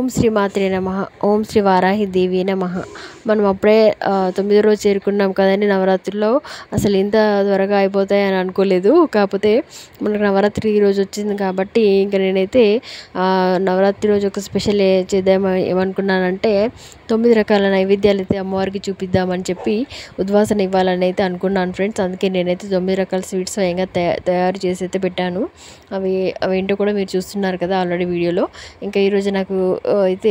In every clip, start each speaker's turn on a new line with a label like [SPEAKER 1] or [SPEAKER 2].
[SPEAKER 1] ఓం శ్రీ మాత్రే నమః. ఓం శ్రీ వారాహి దేవి నమః. మనం అప్పుడే 9వ రోజు చేరుకున్నాం కదండి నవరాత్రుల్లో. అసలు ఇంత త్వరగా అయిపోతాయని అనుకోలేదు. కాకపోతే మనకు నవరాత్రి ఈరోజు వచ్చింది కాబట్టి ఇంకా నేనైతే నవరాత్రి రోజు ఒక స్పెషల్ చేద్దాం ఏమనుకున్నానంటే 9 రకాల నైవేద్యాలు అయితే అమ్మవారికి చూపిద్దామని చెప్పి ఉద్వాసన ఇవ్వాలని అయితే అనుకున్నాను ఫ్రెండ్స్. అందుకే నేనైతే 9 రకాల స్వీట్స్ స్వయంగా తయారు చేసి అయితే పెట్టాను. అవేంటో కూడా మీరు చూస్తున్నారు కదా ఆల్రెడీ వీడియోలో. ఇంకా ఈరోజు నాకు అయితే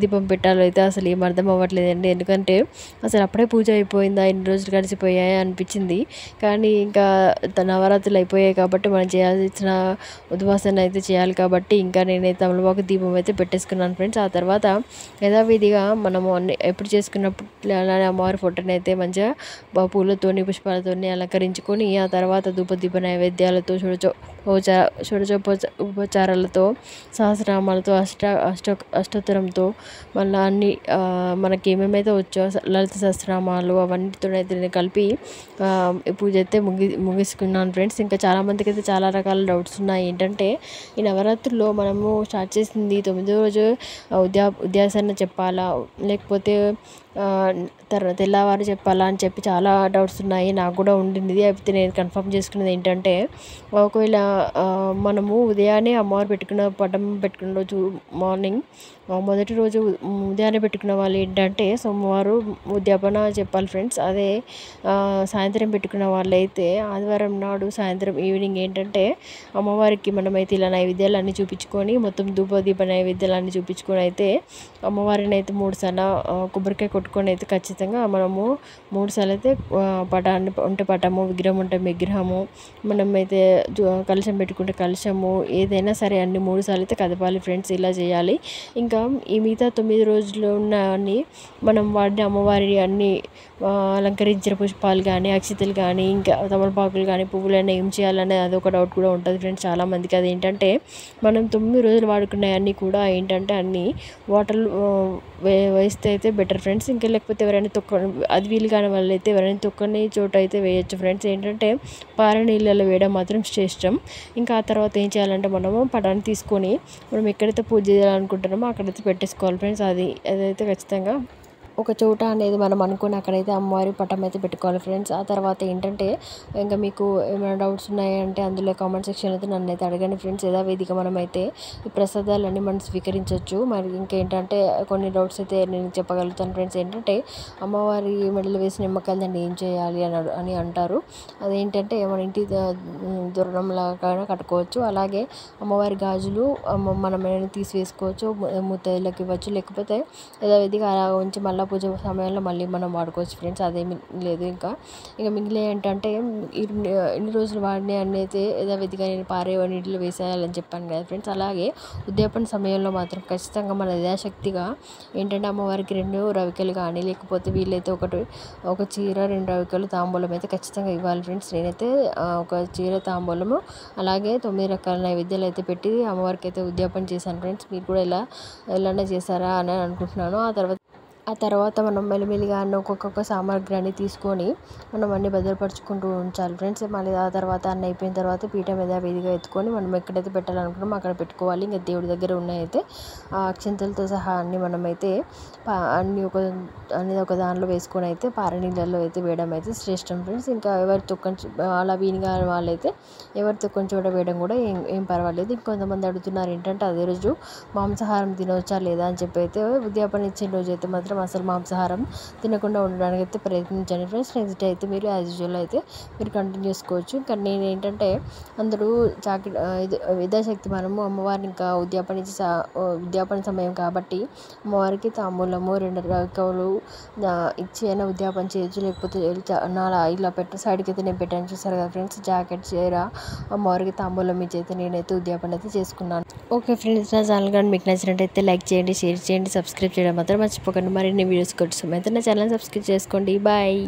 [SPEAKER 1] దీపం పెట్టాలో అయితే అసలు ఏం అర్థం అవ్వట్లేదండి. ఎందుకంటే అసలు అప్పుడే పూజ అయిపోయిందా, ఎన్ని రోజులు గడిచిపోయాయి అనిపించింది. కానీ ఇంకా నవరాత్రులు అయిపోయాయి కాబట్టి మనం చేయాల్సిన ఉద్వాసన అయితే చేయాలి కాబట్టి ఇంకా నేనైతే తమలపాకు దీపం అయితే పెట్టేసుకున్నాను ఫ్రెండ్స్. ఆ తర్వాత యథావిధిగా మనము ఎప్పుడు చేసుకున్నప్పుడు అలానే అమ్మవారి ఫోటోని అయితే మంచిగా పూలతోని పుష్పాలతోని అలంకరించుకొని ఆ తర్వాత ధూపదీప నైవేద్యాలతో ఉపచారాలతో సహస్రనామాలతో అష్టోత్తరంతో మళ్ళీ అన్ని మనకి ఏమేమైతే వచ్చో లలిత సహస్రనామాలు అవన్నీతో అయితే కలిపి పూజ అయితే ముగిసుకున్నాను ఫ్రెండ్స్. ఇంకా చాలామందికి అయితే చాలా రకాల డౌట్స్ ఉన్నాయి. ఏంటంటే ఈ నవరాత్రుల్లో మనము స్టార్ట్ చేసింది 9వ రోజు ఉద్యాసన చెప్పాలా లేకపోతే తెల్లవారు చెప్పాలా అని చెప్పి చాలా డౌట్స్ ఉన్నాయి. నాకు కూడా ఉండింది. అయితే నేను కన్ఫర్మ్ చేసుకున్నది ఏంటంటే ఒకవేళ మనము ఉదయాన్నే అమ్మవారు పటం పెట్టుకున్న రోజు మార్నింగ్ మొదటి రోజు ఉదయాన్నే పెట్టుకున్న వాళ్ళు ఏంటంటే సోమవారం ఉద్యాపన చెప్పాలి ఫ్రెండ్స్. అదే సాయంత్రం పెట్టుకున్న వాళ్ళైతే ఆదివారం నాడు సాయంత్రం ఈవినింగ్ ఏంటంటే అమ్మవారికి మనమైతే ఇలా నైవేద్యాలు అన్నీ చూపించుకొని మొత్తం ధూపదీప నైవేద్యాలు అన్నీ చూపించుకొని అయితే అమ్మవారిని అయితే 3 సార్లు కొబ్బరికాయ కొట్టుకొని అయితే ఖచ్చితంగా మనము 3 సార్లు అయితే పటాన్ని ఉంటే పటము, విగ్రహం ఉంటే విగ్రహము, మనమైతే కలశం పెట్టుకుంటే కలశము, ఏదైనా సరే అన్ని 3 సార్లు అయితే కదపాలి ఫ్రెండ్స్. ఇలా చేయాలి. ఇంకా ఈ మిగతా 9 రోజులు ఉన్న అన్ని మనం వాడిన అమ్మవారి అన్ని అలంకరించిన పుష్పాలు కానీ అక్షతలు కానీ ఇంకా తమలపాకులు కానీ పువ్వులైనా ఏం చేయాలనేది అదొక డౌట్ కూడా ఉంటుంది ఫ్రెండ్స్ చాలామందికి. అది ఏంటంటే మనం 9 రోజులు వాడుకునే అన్నీ కూడా ఏంటంటే అన్నీ వాటర్ వేస్తే అయితే బెటర్ ఫ్రెండ్స్. ఇంకా లేకపోతే ఎవరైనా అది వీలు కాని వాళ్ళు అయితే ఎవరైనా తొక్కని చోట అయితే వేయచ్చు ఫ్రెండ్స్. ఏంటంటే పారే నీళ్ళలో వేయడం మాత్రం శ్రేష్టం. ఇంకా ఆ తర్వాత ఏం చేయాలంటే మనము పటాన్ని తీసుకొని మనం ఎక్కడైతే పూజ చేయాలనుకుంటున్నామో అక్కడైతే పెట్టేసుకోవాలి ఫ్రెండ్స్. అదైతే ఖచ్చితంగా ఒక చోట అనేది మనం అనుకుని అక్కడైతే అమ్మవారి పటం అయితే పెట్టుకోవాలి ఫ్రెండ్స్. ఆ తర్వాత ఏంటంటే ఇంకా మీకు ఏమైనా డౌట్స్ ఉన్నాయంటే అందులో కామెంట్ సెక్షన్ అయితే నన్ను అయితే అడగండి ఫ్రెండ్స్. యథావిధిగా మనమైతే ఈ ప్రసాదాలన్నీ మనం స్వీకరించవచ్చు. మరి ఇంకేంటంటే కొన్ని డౌట్స్ అయితే నేను చెప్పగలుగుతాను ఫ్రెండ్స్. ఏంటంటే అమ్మవారి మెడలో వేసిన నిమ్మకాయలు దాన్ని ఏం చేయాలి అని అంటారు. అదేంటంటే మన ఇంటి దూరంలాగా కట్టుకోవచ్చు. అలాగే అమ్మవారి గాజులు మనం తీసివేసుకోవచ్చు, ముత్తైదులకు ఇవ్వచ్చు. లేకపోతే యథావిధిగా అలా ఉంచి మళ్ళీ పూజ సమయంలో మళ్ళీ మనం వాడుకోవచ్చు ఫ్రెండ్స్. అదేమి లేదు. ఇంకా మిగిలిన ఏంటంటే ఇన్ని రోజులు వాడిన అన్నీ అయితే యథావిధిగా నేను పారే నీటిలో వేసేయాలని చెప్పాను కదా ఫ్రెండ్స్. అలాగే ఉద్యాపన సమయంలో మాత్రం ఖచ్చితంగా మన యథాశక్తిగా ఏంటంటే అమ్మవారికి 2 రవికలు కానీ లేకపోతే వీళ్ళైతే ఒక చీర 2 రవికలు తాంబూలం అయితే ఖచ్చితంగా ఇవ్వాలి ఫ్రెండ్స్. నేనైతే ఒక చీర తాంబూలము అలాగే 9 రకాల నైవేద్యాలు అయితే పెట్టి అమ్మవారికి అయితే ఉద్యాపన చేశాను ఫ్రెండ్స్. మీరు కూడా ఎలానే చేశారా అని అనుకుంటున్నాను. ఆ తర్వాత మనం మెల్లిమెల్లిగా ఒక్కొక్క సామాగ్రిని తీసుకొని మనం అన్నీ భద్రపరుచుకుంటూ ఉంచాలి ఫ్రెండ్స్. మళ్ళీ ఆ తర్వాత అన్నీ అయిపోయిన తర్వాత పీఠం మీద వేదిగా ఎత్తుకొని మనం ఎక్కడైతే పెట్టాలనుకున్నామో అక్కడ పెట్టుకోవాలి. ఇంకా దేవుడి దగ్గర ఉన్నాయైతే ఆ అక్షంతలతో సహా అన్నీ మనమైతే అన్నీ ఒక దానిలో వేసుకొని అయితే పారే నీళ్ళల్లో అయితే వేయడం అయితే శ్రేష్టం ఫ్రెండ్స్. ఇంకా ఎవరి తొక్కని అలా వీలుగా వాళ్ళైతే ఎవరి తొక్కని చోట వేయడం కూడా ఏం పర్వాలేదు. ఇంకొంతమంది అడుగుతున్నారు ఏంటంటే అదే రోజు మాంసాహారం తినవచ్చా లేదా అని చెప్పి అయితే ఉద్యాపన ఇచ్చిన రోజు అయితే మాత్రం అసలు మాంసాహారం తినకుండా ఉండడానికి అయితే ప్రయత్నించండి ఫ్రెండ్స్. నెక్స్ట్ అయితే మీరు యాజ్ యూజువల్ అయితే మీరు కంటిన్యూ చేసుకోవచ్చు. ఇంకా నేను ఏంటంటే అందరూ యథాశక్తి మనము అమ్మవారిని ఇంకా ఉద్యాపన సమయం కాబట్టి అమ్మవారికి తాంబూలము 2 రకాలు ఇచ్చి అయినా ఉద్యాపన చేయొచ్చు. లేకపోతే ఇలా సైడ్కి అయితే నేను పెట్టాను చూసారు కదా ఫ్రెండ్స్. జాకెట్ చీర అమ్మవారికి తాంబూలం ఇచ్చి అయితే నేనైతే ఉద్యాపన అయితే చేసుకున్నాను. ఓకే ఫ్రెండ్స్, నా ఛానల్ కానీ మీకు నచ్చినట్టయితే లైక్ చేయండి, షేర్ చేయండి, సబ్స్క్రైబ్ చేయడం మాత్రం మర్చిపోకండి. మరిన్ని వీడియోస్ కోసం అయితే నా ఛానల్ సబ్స్క్రైబ్ చేసుకోండి. బాయ్.